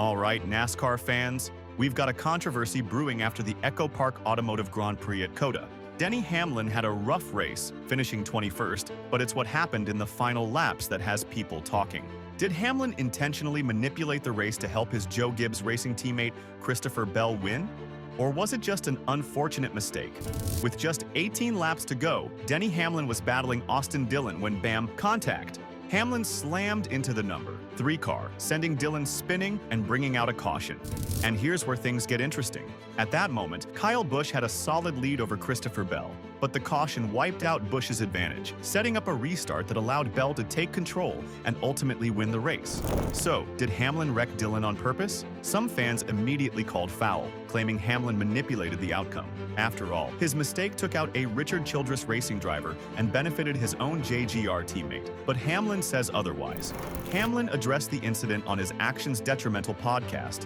All right, NASCAR fans, we've got a controversy brewing after the Echo Park Automotive Grand Prix at COTA. Denny Hamlin had a rough race, finishing 21st, but it's what happened in the final laps that has people talking. Did Hamlin intentionally manipulate the race to help his Joe Gibbs Racing teammate Christopher Bell win? Or was it just an unfortunate mistake? With just 18 laps to go, Denny Hamlin was battling Austin Dillon when bam, contact. Hamlin slammed into the number 3 car, sending Dillon spinning and bringing out a caution. And here's where things get interesting. At that moment, Kyle Busch had a solid lead over Christopher Bell, but the caution wiped out Busch's advantage, setting up a restart that allowed Bell to take control and ultimately win the race. So, did Hamlin wreck Dillon on purpose? Some fans immediately called foul, claiming Hamlin manipulated the outcome. After all, his mistake took out a Richard Childress Racing driver and benefited his own JGR teammate. But Hamlin says otherwise. Hamlin addressed the incident on his Actions Detrimental podcast,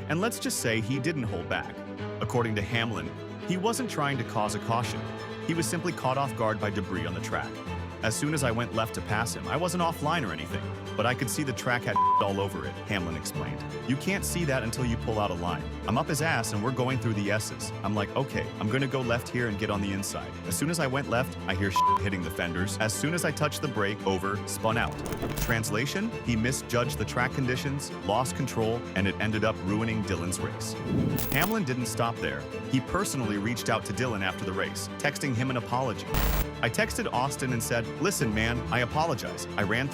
and let's just say he didn't hold back. According to Hamlin, he wasn't trying to cause a caution. He was simply caught off guard by debris on the track. As soon as I went left to pass him, I wasn't offline or anything, but I could see the track had all over it, Hamlin explained. You can't see that until you pull out a line. I'm up his ass and we're going through the S's. I'm like, okay, I'm gonna go left here and get on the inside. As soon as I went left, I hear hitting the fenders. As soon as I touched the brake, over, spun out. Translation, he misjudged the track conditions, lost control, and it ended up ruining Dillon's race. Hamlin didn't stop there. He personally reached out to Dillon after the race, texting him an apology. I texted Austin and said, listen man, I apologize. I ran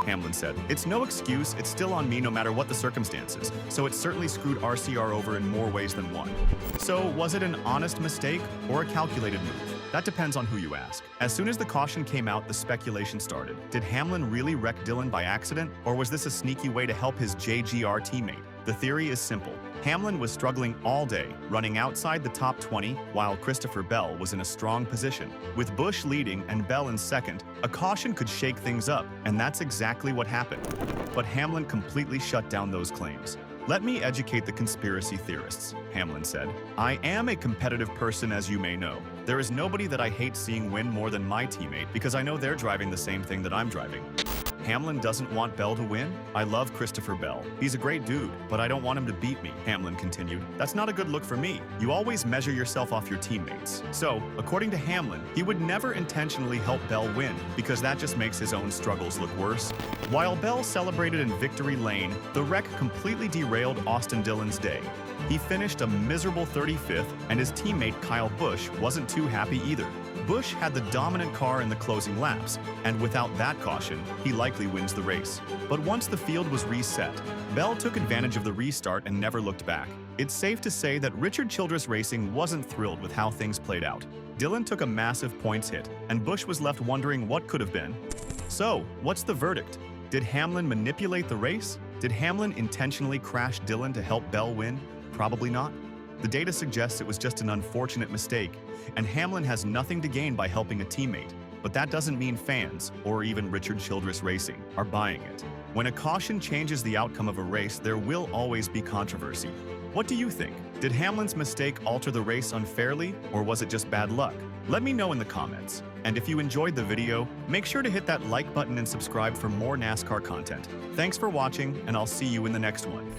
Hamlin said. It's no excuse, it's still on me no matter what the circumstances, so it certainly screwed RCR over in more ways than one. So, was it an honest mistake or a calculated move? That depends on who you ask. As soon as the caution came out, the speculation started. Did Hamlin really wreck Dillon by accident, or was this a sneaky way to help his JGR teammate? The theory is simple. Hamlin was struggling all day, running outside the top 20, while Christopher Bell was in a strong position. With Busch leading and Bell in second, a caution could shake things up, and that's exactly what happened. But Hamlin completely shut down those claims. Let me educate the conspiracy theorists, Hamlin said. I am a competitive person, as you may know. There is nobody that I hate seeing win more than my teammate because I know they're driving the same thing that I'm driving. Hamlin doesn't want Bell to win? I love Christopher Bell. He's a great dude, but I don't want him to beat me, Hamlin continued. That's not a good look for me. You always measure yourself off your teammates. So, according to Hamlin, he would never intentionally help Bell win because that just makes his own struggles look worse. While Bell celebrated in victory lane, the wreck completely derailed Austin Dillon's day. He finished a miserable 35th, and his teammate Kyle Busch wasn't too happy either. Busch had the dominant car in the closing laps, and without that caution, he likely wins the race. But once the field was reset, Bell took advantage of the restart and never looked back. It's safe to say that Richard Childress Racing wasn't thrilled with how things played out. Dillon took a massive points hit, and Busch was left wondering what could have been. So, what's the verdict? Did Hamlin manipulate the race? Did Hamlin intentionally crash Dillon to help Bell win? Probably not. The data suggests it was just an unfortunate mistake, and Hamlin has nothing to gain by helping a teammate. But that doesn't mean fans, or even Richard Childress Racing, are buying it. When a caution changes the outcome of a race, there will always be controversy. What do you think? Did Hamlin's mistake alter the race unfairly, or was it just bad luck? Let me know in the comments. And if you enjoyed the video, make sure to hit that like button and subscribe for more NASCAR content. Thanks for watching, and I'll see you in the next one.